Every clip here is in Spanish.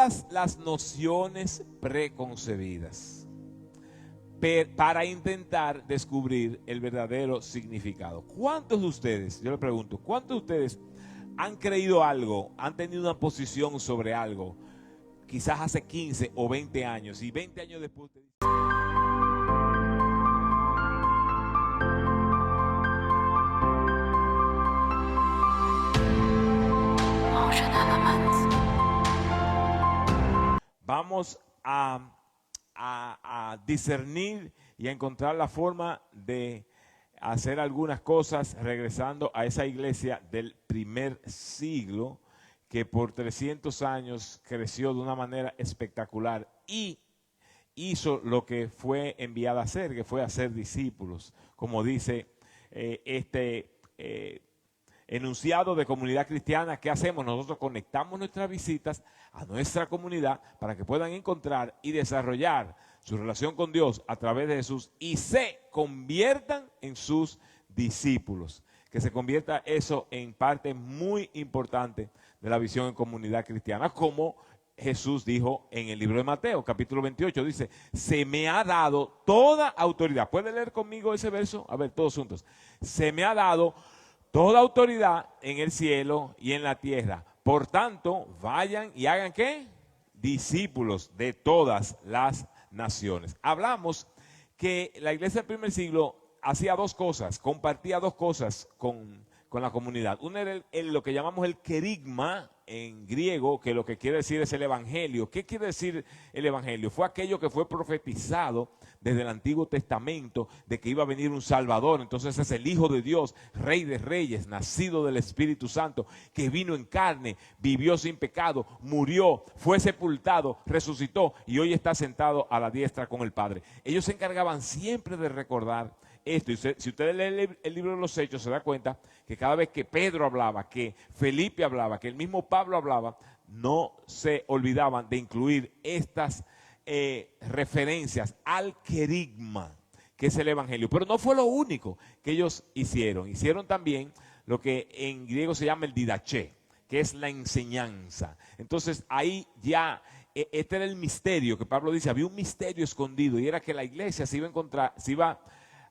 todas las nociones preconcebidas para intentar descubrir el verdadero significado. ¿Cuántos de ustedes, yo le pregunto, cuántos de ustedes han creído algo, han tenido una posición sobre algo, quizás hace 15 o 20 años, y 20 años después usted dice... Vamos a discernir y a encontrar la forma de hacer algunas cosas regresando a esa iglesia del primer siglo que por 300 años creció de una manera espectacular y hizo lo que fue enviada a hacer, que fue hacer discípulos, como dice enunciado de Comunidad Cristiana. ¿Qué hacemos? Nosotros conectamos nuestras visitas a nuestra comunidad para que puedan encontrar y desarrollar su relación con Dios a través de Jesús y se conviertan en sus discípulos. Que se convierta eso en parte muy importante de la visión en Comunidad Cristiana, como Jesús dijo en el libro de Mateo, capítulo 28, dice, se me ha dado toda autoridad. ¿Puede leer conmigo ese verso? A ver, todos juntos. Se me ha dado toda autoridad en el cielo y en la tierra. Por tanto, vayan y hagan ¿qué? Discípulos de todas las naciones. Hablamos que la iglesia del primer siglo hacía dos cosas, compartía dos cosas con la comunidad. Uno era lo que llamamos el querigma en griego, que lo que quiere decir es el evangelio. ¿Qué quiere decir el evangelio? Fue aquello que fue profetizado desde el Antiguo Testamento de que iba a venir un Salvador. Entonces es el Hijo de Dios, Rey de Reyes, nacido del Espíritu Santo, que vino en carne, vivió sin pecado, murió, fue sepultado, resucitó y hoy está sentado a la diestra con el Padre. Ellos se encargaban siempre de recordar esto. Y si ustedes leen el libro de los Hechos, se da cuenta que cada vez que Pedro hablaba, que Felipe hablaba, que el mismo Pablo hablaba, no se olvidaban de incluir estas referencias al querigma, que es el evangelio. Pero no fue lo único que ellos hicieron. Hicieron también lo que en griego se llama el didaché, que es la enseñanza. Entonces ahí ya, este era el misterio que Pablo dice, había un misterio escondido y era que la iglesia se iba a encontrar, se iba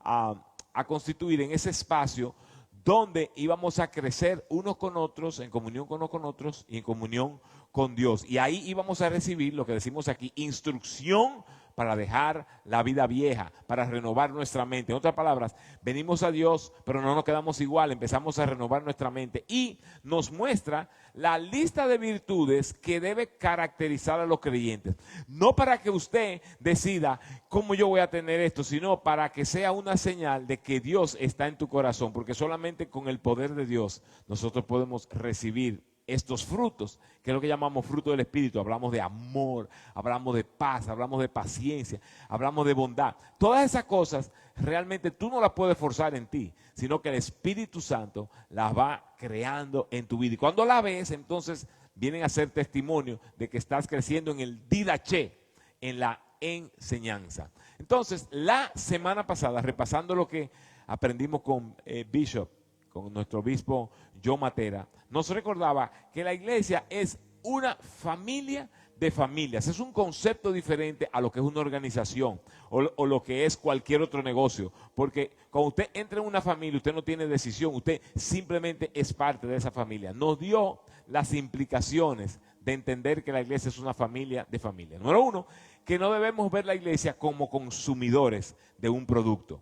a constituir en ese espacio donde íbamos a crecer unos con otros, en comunión con unos con otros y en comunión con Dios. Y ahí íbamos a recibir lo que decimos aquí, instrucción para dejar la vida vieja, para renovar nuestra mente. En otras palabras, venimos a Dios, pero no nos quedamos igual, empezamos a renovar nuestra mente y nos muestra la lista de virtudes que debe caracterizar a los creyentes. No para que usted decida cómo yo voy a tener esto, sino para que sea una señal de que Dios está en tu corazón, porque solamente con el poder de Dios nosotros podemos recibir estos frutos, que es lo que llamamos fruto del Espíritu. Hablamos de amor, hablamos de paz, hablamos de paciencia, hablamos de bondad. Todas esas cosas realmente tú no las puedes forzar en ti, sino que el Espíritu Santo las va creando en tu vida. Y cuando la ves, entonces vienen a ser testimonio de que estás creciendo en el didaché, en la enseñanza. Entonces, la semana pasada, repasando lo que aprendimos con Bishop, con nuestro obispo John Matera, nos recordaba que la iglesia es una familia de familias. Es un concepto diferente a lo que es una organización o lo que es cualquier otro negocio. Porque cuando usted entra en una familia, usted no tiene decisión, usted simplemente es parte de esa familia. Nos dio las implicaciones de entender que la iglesia es una familia de familias. Número uno, que no debemos ver la iglesia como consumidores de un producto.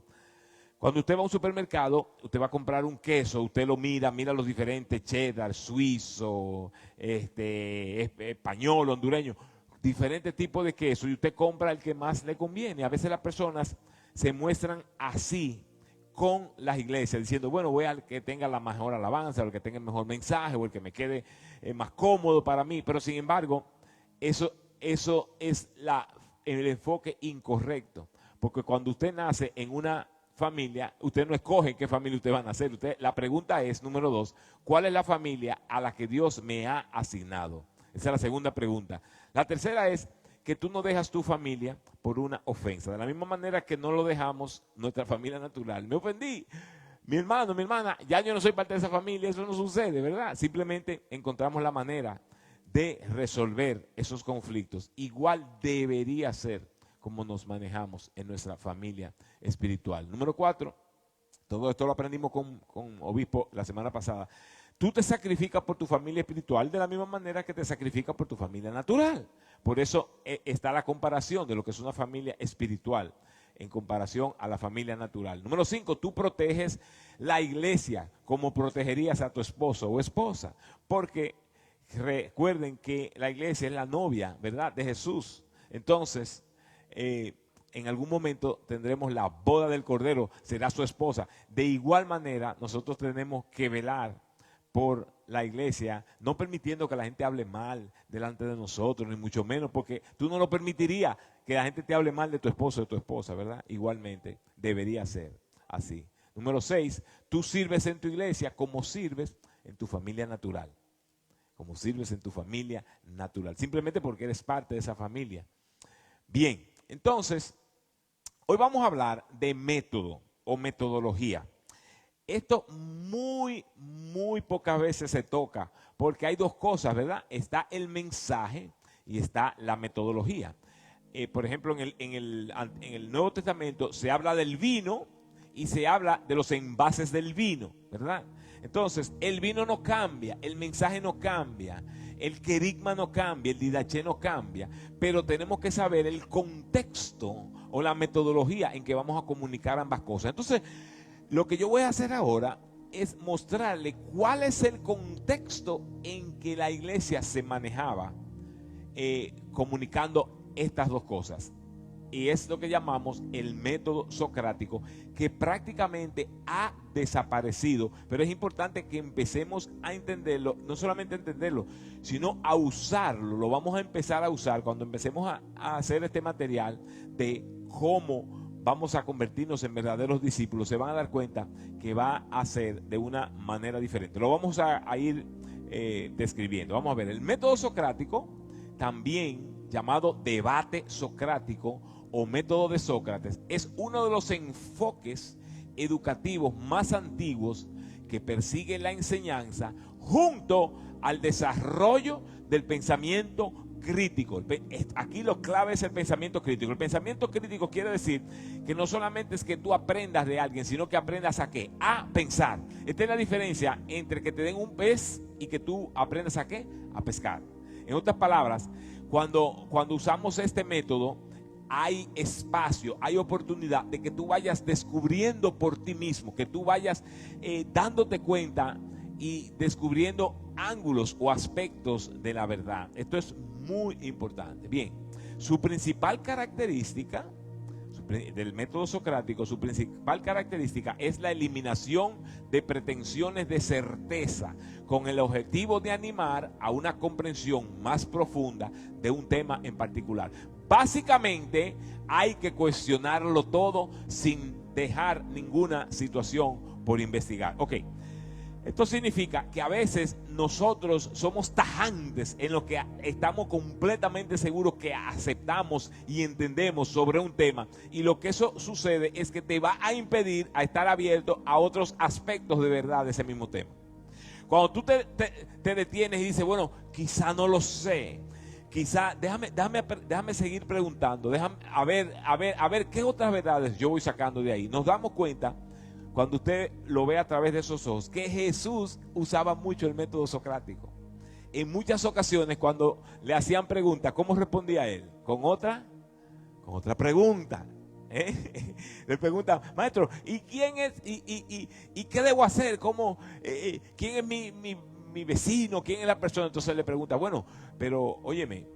Cuando usted va a un supermercado, usted va a comprar un queso, usted lo mira los diferentes, cheddar, suizo, español, hondureño, diferentes tipos de queso, y usted compra el que más le conviene. A veces las personas se muestran así con las iglesias, diciendo, bueno, voy al que tenga la mejor alabanza, o el que tenga el mejor mensaje, o el que me quede más cómodo para mí. Pero sin embargo, eso es el enfoque incorrecto, porque cuando usted nace en una familia, usted no escoge en qué familia usted va a nacer. La pregunta es, número dos, ¿cuál es la familia a la que Dios me ha asignado? Esa es la segunda pregunta. La tercera es que tú no dejas tu familia por una ofensa. De la misma manera que no lo dejamos nuestra familia natural. Me ofendí, mi hermano, mi hermana, ya yo no soy parte de esa familia, eso no sucede, ¿verdad? Simplemente encontramos la manera de resolver esos conflictos, igual debería ser como nos manejamos en nuestra familia espiritual. Número 4, todo esto lo aprendimos con Obispo la semana pasada. Tú te sacrificas por tu familia espiritual de la misma manera que te sacrificas por tu familia natural. Por eso está la comparación de lo que es una familia espiritual en comparación a la familia natural. Número 5, tú proteges la iglesia como protegerías a tu esposo o esposa. Porque recuerden que la iglesia es la novia, ¿verdad?, de Jesús. Entonces, en algún momento tendremos la boda del Cordero, será su esposa. De igual manera, nosotros tenemos que velar por la iglesia, no permitiendo que la gente hable mal delante de nosotros, ni mucho menos, porque tú no lo permitirías que la gente te hable mal de tu esposo o de tu esposa, ¿verdad? Igualmente, debería ser así. Número 6, tú sirves en tu iglesia como sirves en tu familia natural. Como sirves en tu familia natural, simplemente porque eres parte de esa familia. Bien, entonces, hoy vamos a hablar de método o metodología. Esto muy pocas veces se toca, porque hay dos cosas, ¿verdad? Está el mensaje y está la metodología. Por ejemplo, en el Nuevo Testamento se habla del vino y se habla de los envases del vino, ¿verdad? Entonces, el vino no cambia, el mensaje no cambia, el querigma no cambia, el didaché no cambia, pero tenemos que saber el contexto o la metodología en que vamos a comunicar ambas cosas. Entonces, lo que yo voy a hacer ahora es mostrarle cuál es el contexto en que la iglesia se manejaba comunicando estas dos cosas. Y es lo que llamamos el método socrático, que prácticamente ha desaparecido. Pero es importante que empecemos a entenderlo, no solamente a entenderlo, sino a usarlo. Lo vamos a empezar a usar cuando empecemos a hacer este material de cómo vamos a convertirnos en verdaderos discípulos. Se van a dar cuenta que va a ser de una manera diferente. Lo vamos a ir describiendo. Vamos a ver, el método socrático, también llamado debate socrático o método de Sócrates, es uno de los enfoques educativos más antiguos que persigue la enseñanza junto al desarrollo del pensamiento crítico. Aquí lo clave es el pensamiento crítico. El pensamiento crítico quiere decir que no solamente es que tú aprendas de alguien, sino que aprendas a ¿qué? A pensar. Esta es la diferencia entre que te den un pez y que tú aprendas a ¿qué? A pescar. En otras palabras, cuando usamos este método, hay espacio, hay oportunidad de que tú vayas descubriendo por ti mismo, que tú vayas dándote cuenta y descubriendo ángulos o aspectos de la verdad. Esto es muy importante. Bien, su principal característica del método socrático, su principal característica es la eliminación de pretensiones de certeza, con el objetivo de animar a una comprensión más profunda de un tema en particular. Básicamente hay que cuestionarlo todo sin dejar ninguna situación por investigar. Ok. Esto significa que a veces nosotros somos tajantes en lo que estamos completamente seguros que aceptamos y entendemos sobre un tema. Y lo que eso sucede es que te va a impedir a estar abierto a otros aspectos de verdad de ese mismo tema. Cuando tú te detienes y dices, bueno, quizá no lo sé. Quizá, déjame seguir preguntando. A ver qué otras verdades yo voy sacando de ahí. Nos damos cuenta, cuando usted lo ve a través de esos ojos, que Jesús usaba mucho el método socrático. En muchas ocasiones, cuando le hacían preguntas, ¿cómo respondía él? Con otra pregunta. Le pregunta, maestro, ¿y quién es? ¿Y qué debo hacer? ¿Quién es mi vecino? ¿Quién es la persona? Entonces le pregunta, bueno, pero óyeme,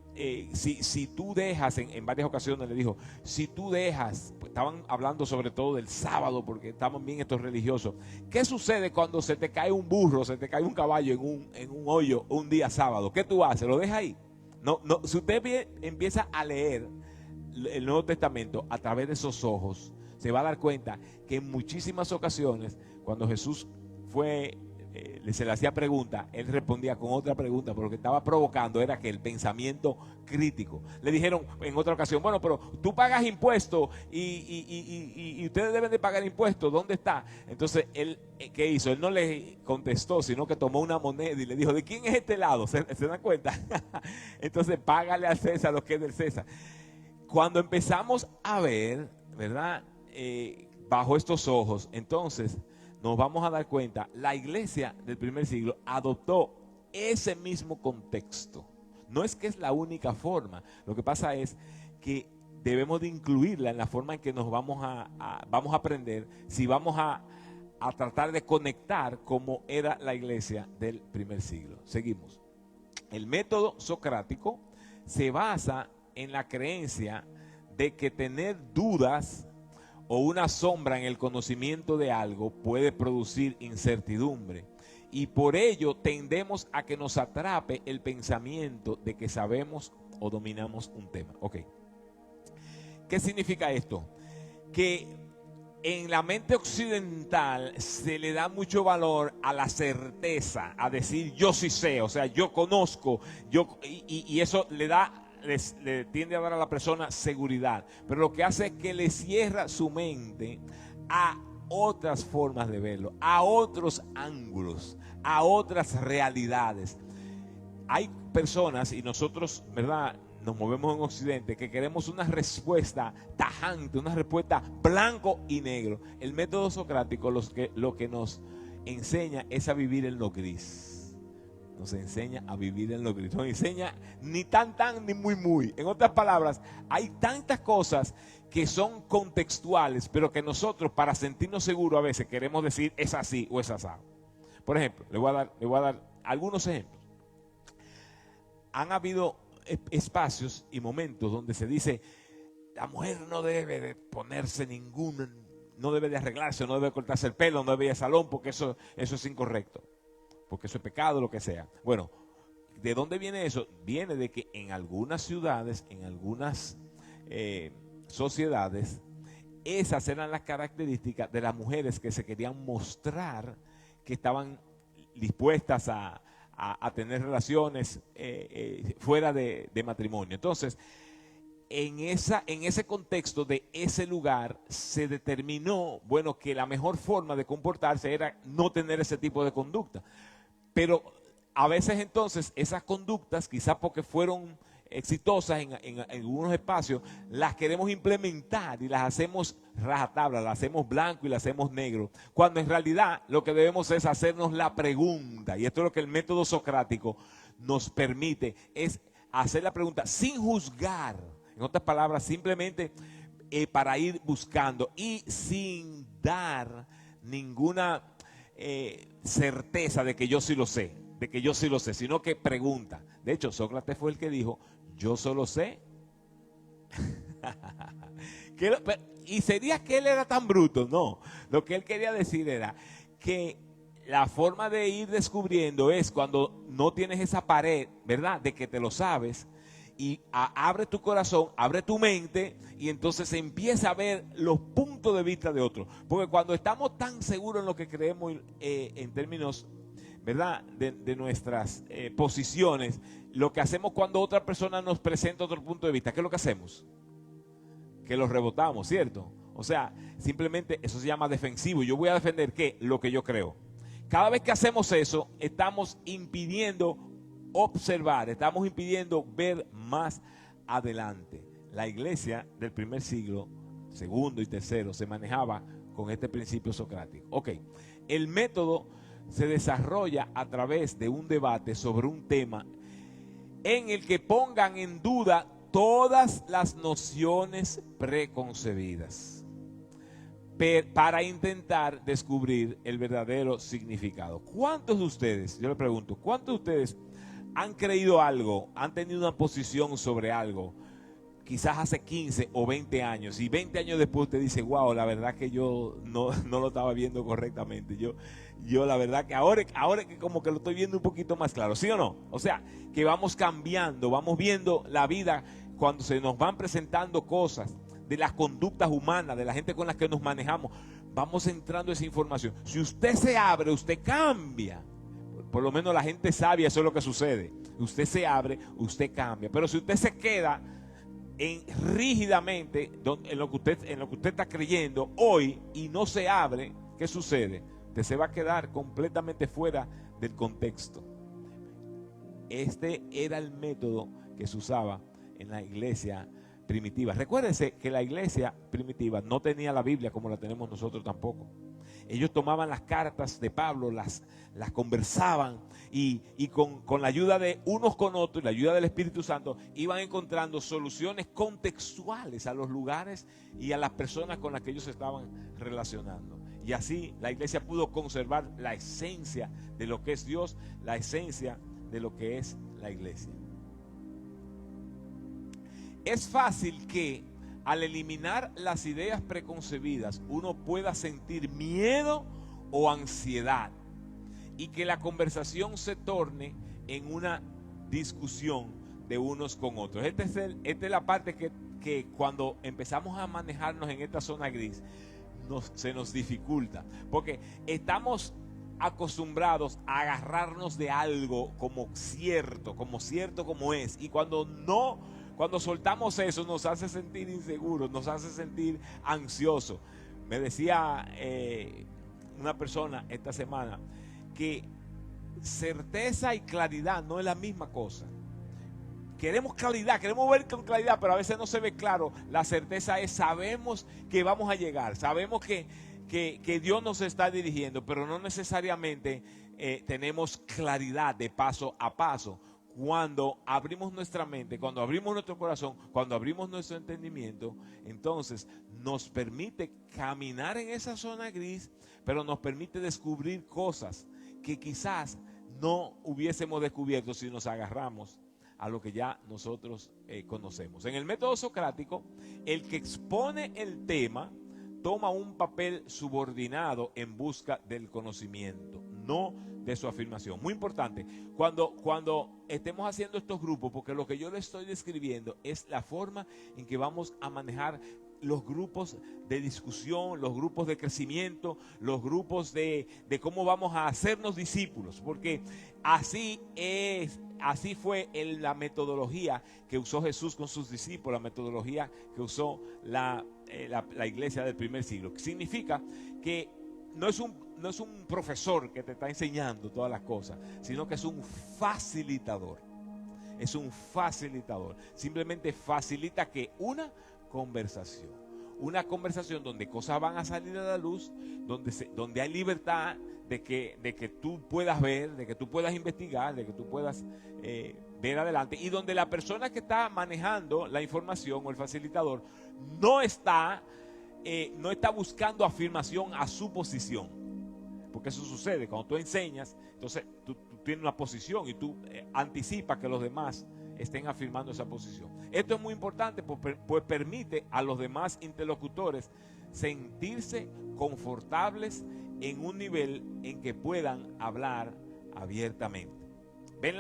si tú dejas, en varias ocasiones le dijo, si tú dejas, pues estaban hablando sobre todo del sábado, porque estaban bien estos religiosos. ¿Qué sucede cuando se te cae un burro, se te cae un caballo en un hoyo un día sábado? ¿Qué tú haces? ¿Lo dejas ahí? No, si usted empieza a leer el Nuevo Testamento a través de esos ojos, se va a dar cuenta que en muchísimas ocasiones, cuando Jesús fue se le hacía pregunta, él respondía con otra pregunta, pero lo que estaba provocando era que el pensamiento crítico. Le dijeron en otra ocasión, bueno, pero tú pagas impuestos y ustedes deben de pagar impuestos, ¿dónde está? Entonces él, ¿qué hizo? Él no le contestó, sino que tomó una moneda y le dijo, ¿de quién es este lado? ¿Se dan cuenta? Entonces págale al César lo que es del César. Cuando empezamos a ver, ¿verdad? Bajo estos ojos, entonces nos vamos a dar cuenta, la iglesia del primer siglo adoptó ese mismo contexto. No es que es la única forma, lo que pasa es que debemos de incluirla en la forma en que nos vamos a aprender, si vamos a tratar de conectar como era la iglesia del primer siglo. Seguimos. El método socrático se basa en la creencia de que tener dudas o una sombra en el conocimiento de algo puede producir incertidumbre, y por ello tendemos a que nos atrape el pensamiento de que sabemos o dominamos un tema. Ok. ¿Qué significa esto? Que en la mente occidental se le da mucho valor a la certeza, a decir yo sí sé, o sea, yo conozco, y eso le tiende a dar a la persona seguridad, pero lo que hace es que le cierra su mente a otras formas de verlo, a otros ángulos, a otras realidades. Hay personas, y nosotros, ¿verdad?, nos movemos en Occidente, que queremos una respuesta tajante, una respuesta blanco y negro. El método socrático lo que nos enseña es a vivir en lo gris. Nos enseña a vivir en lo gris. Nos enseña ni tan ni muy. En otras palabras, hay tantas cosas que son contextuales, pero que nosotros, para sentirnos seguros, a veces queremos decir es así o es asado. Por ejemplo, le voy a dar algunos ejemplos. Han habido espacios y momentos donde se dice la mujer no debe de ponerse no debe de arreglarse, no debe cortarse el pelo, no debe ir al salón, porque eso es incorrecto, porque eso es pecado, lo que sea. Bueno, ¿de dónde viene eso? Viene de que en algunas ciudades, en algunas sociedades, esas eran las características de las mujeres que se querían mostrar que estaban dispuestas a tener relaciones fuera de matrimonio. Entonces, en ese contexto de ese lugar se determinó, bueno, que la mejor forma de comportarse era no tener ese tipo de conducta. Pero a veces entonces esas conductas, quizás porque fueron exitosas en algunos espacios, las queremos implementar y las hacemos rajatabla, las hacemos blanco y las hacemos negro, cuando en realidad lo que debemos es hacernos la pregunta, y esto es lo que el método socrático nos permite, es hacer la pregunta sin juzgar, en otras palabras, simplemente para ir buscando y sin dar ninguna certeza de que yo sí lo sé, sino que pregunta. De hecho, Sócrates fue el que dijo, yo solo sé. Y sería que él era tan bruto, no. Lo que él quería decir era que la forma de ir descubriendo es cuando no tienes esa pared, ¿verdad?, de que te lo sabes, y abre tu corazón, abre tu mente, y entonces se empieza a ver los puntos de vista de otros. Porque cuando estamos tan seguros en lo que creemos en términos, ¿verdad?, de nuestras posiciones, lo que hacemos cuando otra persona nos presenta otro punto de vista, ¿qué es lo que hacemos? Que lo rebotamos, ¿cierto? O sea, simplemente eso se llama defensivo. Yo voy a defender ¿qué? Lo que yo creo. Cada vez que hacemos eso, estamos impidiendo observar, estamos impidiendo ver más adelante. La iglesia del primer siglo, segundo y tercero, se manejaba con este principio socrático. Ok, el método se desarrolla a través de un debate sobre un tema en el que pongan en duda todas las nociones preconcebidas para intentar descubrir el verdadero significado. ¿Cuántos de ustedes, yo le pregunto, cuántos de ustedes han creído algo, han tenido una posición sobre algo, quizás hace 15 o 20 años, y 20 años después usted dice, wow, la verdad que yo no lo estaba viendo correctamente, yo la verdad que ahora que como que lo estoy viendo un poquito más claro, ¿sí o no? O sea, que vamos cambiando, vamos viendo la vida cuando se nos van presentando cosas de las conductas humanas, de la gente con las que nos manejamos, vamos entrando esa información. Si usted se abre, usted cambia. Por lo menos la gente sabia, eso es lo que sucede. Usted se abre, usted cambia. Pero si usted se queda rígidamente en lo que usted está creyendo hoy y no se abre, ¿qué sucede? Usted se va a quedar completamente fuera del contexto. Este era el método que se usaba en la iglesia primitiva. Recuérdense que la iglesia primitiva no tenía la Biblia como la tenemos nosotros tampoco. Ellos tomaban las cartas de Pablo, las conversaban y con la ayuda de unos con otros y la ayuda del Espíritu Santo iban encontrando soluciones contextuales a los lugares y a las personas con las que ellos se estaban relacionando. Y así la iglesia pudo conservar la esencia de lo que es Dios, la esencia de lo que es la iglesia. Es fácil que al eliminar las ideas preconcebidas uno pueda sentir miedo o ansiedad y que la conversación se torne en una discusión de unos con otros. Esta es la parte que cuando empezamos a manejarnos en esta zona gris se nos dificulta, porque estamos acostumbrados a agarrarnos de algo como cierto como es, y cuando soltamos eso nos hace sentir inseguros, nos hace sentir ansiosos. Me decía una persona esta semana que certeza y claridad no es la misma cosa. Queremos claridad, queremos ver con claridad, pero a veces no se ve claro. La certeza es, sabemos que vamos a llegar, sabemos que Dios nos está dirigiendo, pero no necesariamente tenemos claridad de paso a paso. Cuando abrimos nuestra mente, cuando abrimos nuestro corazón, cuando abrimos nuestro entendimiento, entonces nos permite caminar en esa zona gris, pero nos permite descubrir cosas que quizás no hubiésemos descubierto si nos agarramos a lo que ya nosotros conocemos. En el método socrático, el que expone el tema toma un papel subordinado en busca del conocimiento, no de su afirmación. Muy importante, cuando estemos haciendo estos grupos, porque lo que yo le estoy describiendo es la forma en que vamos a manejar los grupos de discusión, los grupos de crecimiento, los grupos de cómo vamos a hacernos discípulos, porque así fue la metodología que usó Jesús con sus discípulos, la metodología que usó la iglesia del primer siglo. Significa que no es un profesor que te está enseñando todas las cosas, sino que es un facilitador. Es un facilitador. Simplemente facilita que una conversación donde cosas van a salir a la luz, donde hay libertad de que tú puedas ver, de que tú puedas investigar, de que tú puedas ver adelante, y donde la persona que está manejando la información o el facilitador no está buscando afirmación a su posición, porque eso sucede cuando tú enseñas. Entonces tú tienes una posición y tú anticipas que los demás estén afirmando esa posición. Esto es muy importante, pues permite a los demás interlocutores sentirse confortables en un nivel en que puedan hablar abiertamente. ¿Ven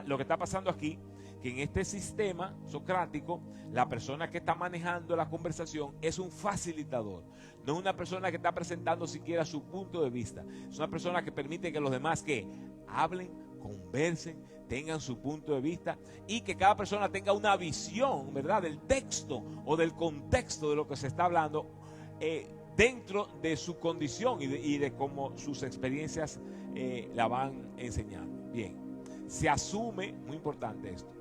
lo que está pasando aquí? Que en este sistema socrático, la persona que está manejando la conversación es un facilitador. No es una persona que está presentando siquiera su punto de vista. Es una persona que permite que los demás que hablen, conversen, tengan su punto de vista, y que cada persona tenga una visión, ¿verdad?, del texto o del contexto de lo que se está hablando, dentro de su condición y de cómo sus experiencias la van enseñando. Bien, se asume, muy importante esto,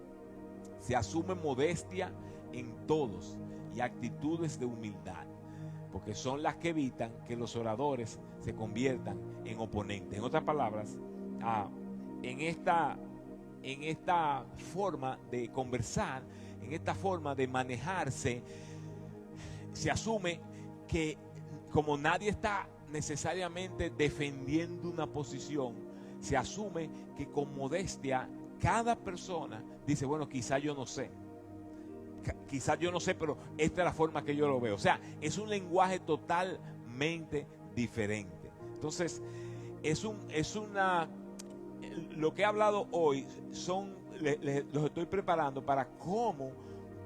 se asume modestia en todos y actitudes de humildad, porque son las que evitan que los oradores se conviertan en oponentes. En otras palabras, en esta forma de conversar, en esta forma de manejarse, se asume que como nadie está necesariamente defendiendo una posición, se asume que con modestia cada persona dice, bueno, quizás yo no sé, pero esta es la forma que yo lo veo. O sea, es un lenguaje totalmente diferente. Entonces, lo que he hablado hoy los estoy preparando para cómo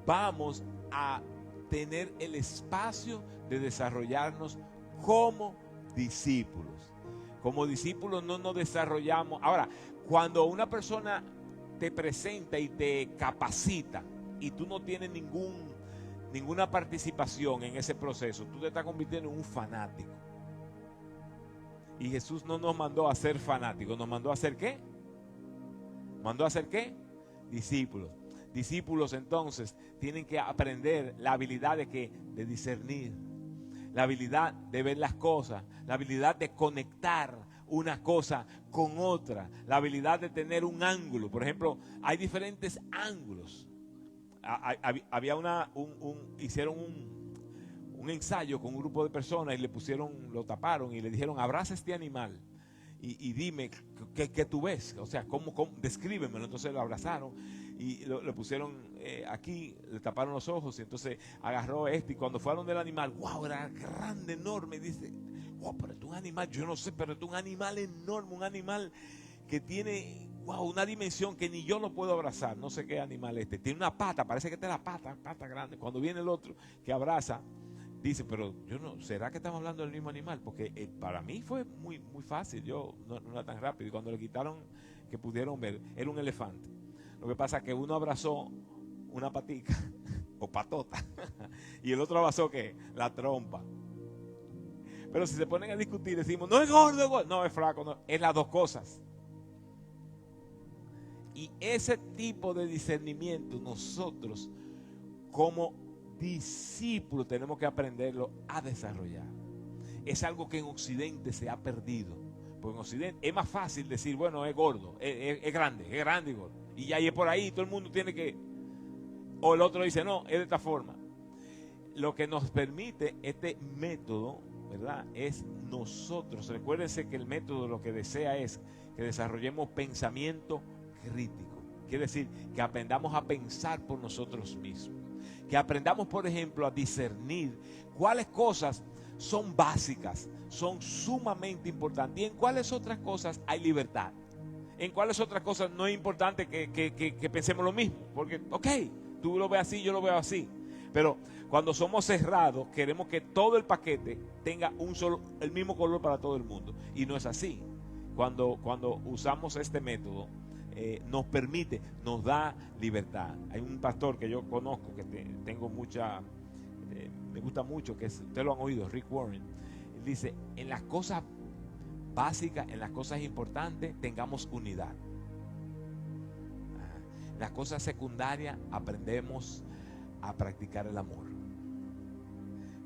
vamos a tener el espacio de desarrollarnos como discípulos. Como discípulos no nos desarrollamos. Ahora, cuando una persona te presenta y te capacita y tú no tienes ninguna participación en ese proceso, tú te estás convirtiendo en un fanático. Y Jesús no nos mandó a ser fanáticos, nos mandó a ser ¿qué? ¿Mandó a ser qué? Discípulos. Discípulos entonces tienen que aprender la habilidad de discernir, la habilidad de ver las cosas, la habilidad de conectar una cosa con otra, la habilidad de tener un ángulo. Por ejemplo, hay diferentes ángulos. Había hicieron un ensayo con un grupo de personas y lo taparon y le dijeron, abraza este animal y dime qué tú ves, o sea, ¿cómo? Descríbemelo. Entonces lo abrazaron y lo pusieron aquí, le taparon los ojos y entonces agarró y cuando fueron del animal, wow, era grande, enorme, y dice, wow, pero es un animal, yo no sé, pero es un animal enorme, un animal que tiene, wow, una dimensión que ni yo lo puedo abrazar. No sé qué animal es tiene una pata, parece que tiene la pata grande. Cuando viene el otro que abraza, dice, pero yo no, ¿será que estamos hablando del mismo animal? Porque para mí fue muy, muy fácil, yo no era tan rápido. Y cuando le quitaron, que pudieron ver, era un elefante. Lo que pasa es que uno abrazó una patica o patota y el otro abrazó ¿qué? La trompa. Pero si se ponen a discutir, decimos, no es gordo, es gordo. No, es flaco, no, es las dos cosas. Y ese tipo de discernimiento nosotros como discípulos tenemos que aprenderlo a desarrollar. Es algo que en Occidente se ha perdido. Porque en Occidente es más fácil decir, bueno, es gordo, es grande y gordo. Y ya es por ahí, todo el mundo tiene que... O el otro dice, no, es de esta forma. Lo que nos permite este método, ¿verdad? Es nosotros. Recuérdense que el método lo que desea es que desarrollemos pensamiento crítico. Quiere decir que aprendamos a pensar por nosotros mismos. Que aprendamos, por ejemplo, a discernir cuáles cosas son básicas, son sumamente importantes y en cuáles otras cosas hay libertad. En cuáles otras cosas no es importante que pensemos lo mismo. Porque, ok, tú lo ves así, yo lo veo así. Pero cuando somos cerrados, queremos que todo el paquete tenga el mismo color para todo el mundo. Y no es así. Cuando usamos este método, nos permite, nos da libertad. Hay un pastor que yo conozco, que tengo me gusta mucho, que ustedes lo han oído, Rick Warren. Él dice, en las cosas básicas, en las cosas importantes, tengamos unidad. En las cosas secundarias, aprendemos a practicar el amor.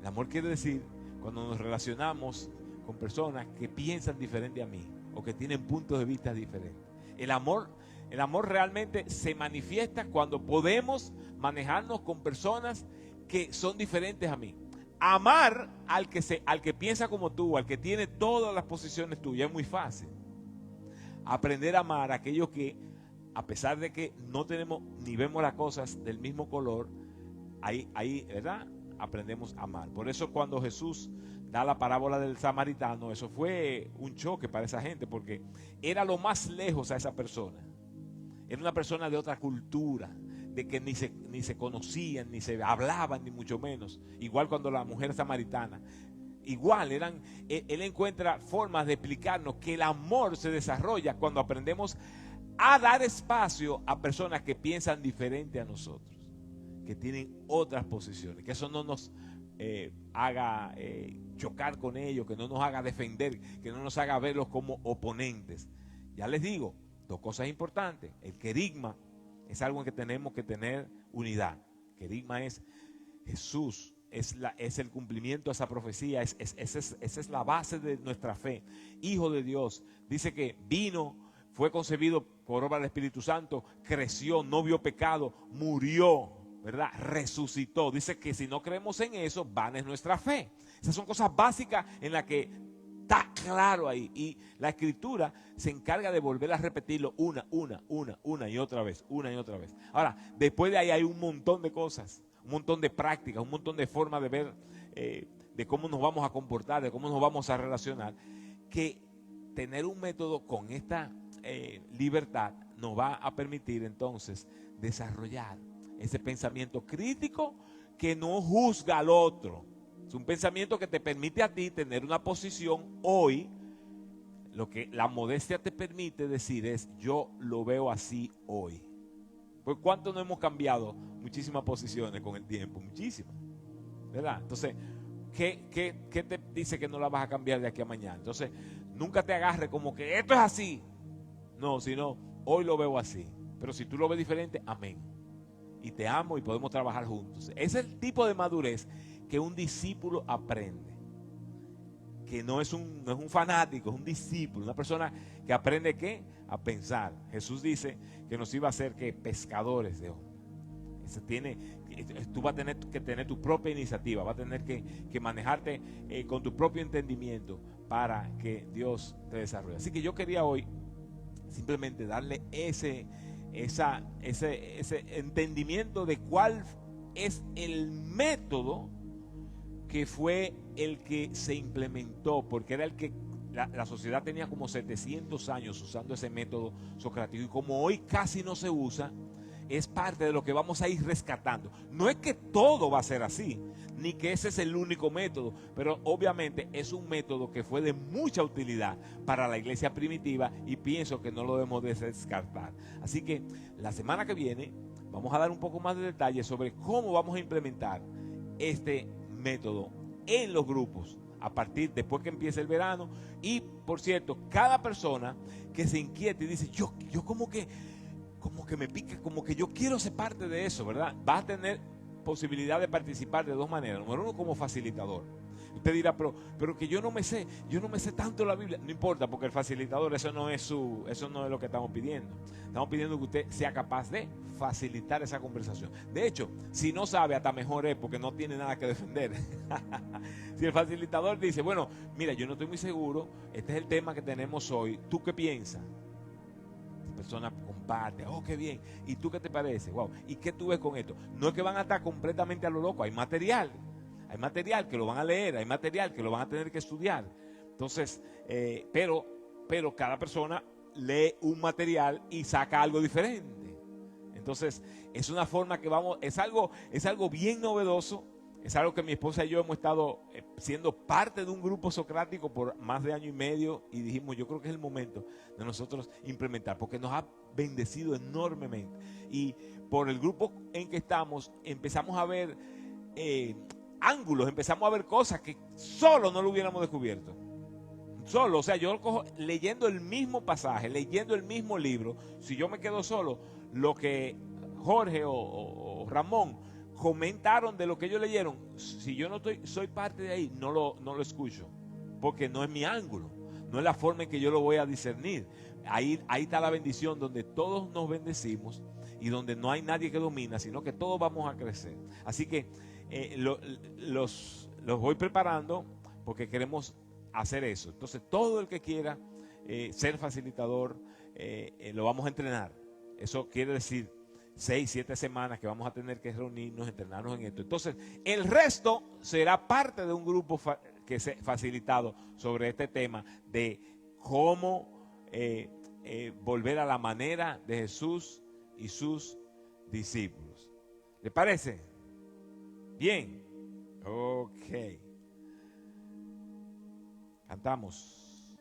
El amor quiere decir, cuando nos relacionamos con personas que piensan diferente a mí, o que tienen puntos de vista diferentes. El amor realmente se manifiesta cuando podemos manejarnos con personas que son diferentes a mí. Amar al que piensa como tú, al que tiene todas las posiciones tuyas, es muy fácil. Aprender a amar a aquellos que, a pesar de que no tenemos ni vemos las cosas del mismo color, ahí, ¿verdad? Aprendemos a amar. Por eso cuando Jesús da la parábola del samaritano, eso fue un choque para esa gente, porque era lo más lejos a esa persona. Era una persona de otra cultura, de que ni se conocían, ni se hablaban, ni mucho menos. Igual cuando la mujer samaritana. Igual él encuentra formas de explicarnos que el amor se desarrolla cuando aprendemos a dar espacio a personas que piensan diferente a nosotros, que tienen otras posiciones, que eso no nos haga chocar con ellos, que no nos haga defender, que no nos haga verlos como oponentes. Ya les digo, dos cosas importantes. El querigma es algo en que tenemos que tener unidad. Querigma es Jesús, es el cumplimiento de esa profecía, esa es la base de nuestra fe. Hijo de Dios, dice que vino, fue concebido por obra del Espíritu Santo, creció, no vio pecado, murió, ¿verdad? Resucitó. Dice que si no creemos en eso, vana es nuestra fe. Esas son cosas básicas en las que está claro ahí. Y la Escritura se encarga de volver a repetirlo una y otra vez, una y otra vez. Ahora, después de ahí hay un montón de cosas, un montón de prácticas, un montón de formas de ver de cómo nos vamos a comportar, de cómo nos vamos a relacionar, que tener un método con esta libertad nos va a permitir entonces desarrollar ese pensamiento crítico que no juzga al otro, Es un pensamiento que te permite a ti tener una posición hoy. Lo que la modestia te permite decir es, yo lo veo así hoy. Pues ¿cuánto no hemos cambiado muchísimas posiciones con el tiempo? Muchísimas, ¿verdad? Entonces, ¿qué te dice que no la vas a cambiar de aquí a mañana? Entonces, nunca te agarre como que esto es así. No, sino hoy lo veo así. Pero si tú lo ves diferente, amén. Y te amo y podemos trabajar juntos. Ese es el tipo de madurez que un discípulo aprende. Que no es un fanático, es un discípulo, una persona que aprende ¿qué? A pensar. Jesús dice que nos iba a hacer ¿qué? Pescadores de hombres. Tú vas a tener que tener tu propia iniciativa, vas a tener que manejarte con tu propio entendimiento para que Dios te desarrolle. Así que yo quería hoy simplemente darle ese entendimiento de cuál es el método que fue el que se implementó, porque era el que la sociedad tenía como 700 años usando ese método socrático, y como hoy casi no se usa, es parte de lo que vamos a ir rescatando. No es que todo va a ser así, ni que ese es el único método, pero obviamente es un método que fue de mucha utilidad para la iglesia primitiva y pienso que no lo debemos de descartar. Así que la semana que viene vamos a dar un poco más de detalles sobre cómo vamos a implementar este método en los grupos a partir después que empiece el verano. Y por cierto, cada persona que se inquiete y dice yo como que me pica, como que yo quiero ser parte de eso, ¿verdad? Va a tener posibilidad de participar de dos maneras. Número uno, como facilitador. Usted dirá, pero que yo no me sé tanto la Biblia. No importa, porque el facilitador, eso no es lo que estamos pidiendo. Estamos pidiendo que usted sea capaz de facilitar esa conversación. De hecho, si no sabe, hasta mejor es, porque no tiene nada que defender. Si el facilitador dice, bueno, mira, yo no estoy muy seguro, este es el tema que tenemos hoy, ¿tú qué piensas? La persona comparte, oh, qué bien, ¿y tú qué te parece? Wow, ¿y qué tú ves con esto? No es que van a estar completamente a lo loco, hay material que lo van a leer, hay material que lo van a tener que estudiar. Entonces, pero cada persona lee un material y saca algo diferente. Entonces, es una forma que es algo bien novedoso. Es algo que mi esposa y yo hemos estado siendo parte de un grupo socrático por más de 1 año y medio, y dijimos, yo creo que es el momento de nosotros implementar, porque nos ha bendecido enormemente. Y por el grupo en que estamos, empezamos a ver ángulos, empezamos a ver cosas que solo no lo hubiéramos descubierto. Solo, o sea, yo lo cojo leyendo el mismo pasaje, leyendo el mismo libro. Si yo me quedo solo, lo que Jorge o Ramón comentaron de lo que ellos leyeron, si yo no soy parte de ahí, no lo escucho, porque no es mi ángulo, no es la forma en que yo lo voy a discernir. Ahí está la bendición, donde todos nos bendecimos y donde no hay nadie que domina, sino que todos vamos a crecer. Así que los voy preparando porque queremos hacer eso. Entonces, todo el que quiera ser facilitador, lo vamos a entrenar. Eso quiere decir 6, 7 semanas que vamos a tener que reunirnos, entrenarnos en esto. Entonces, el resto será parte de un grupo que se facilitado sobre este tema de cómo volver a la manera de Jesús y sus discípulos. ¿Le parece? Bien. Ok. Cantamos.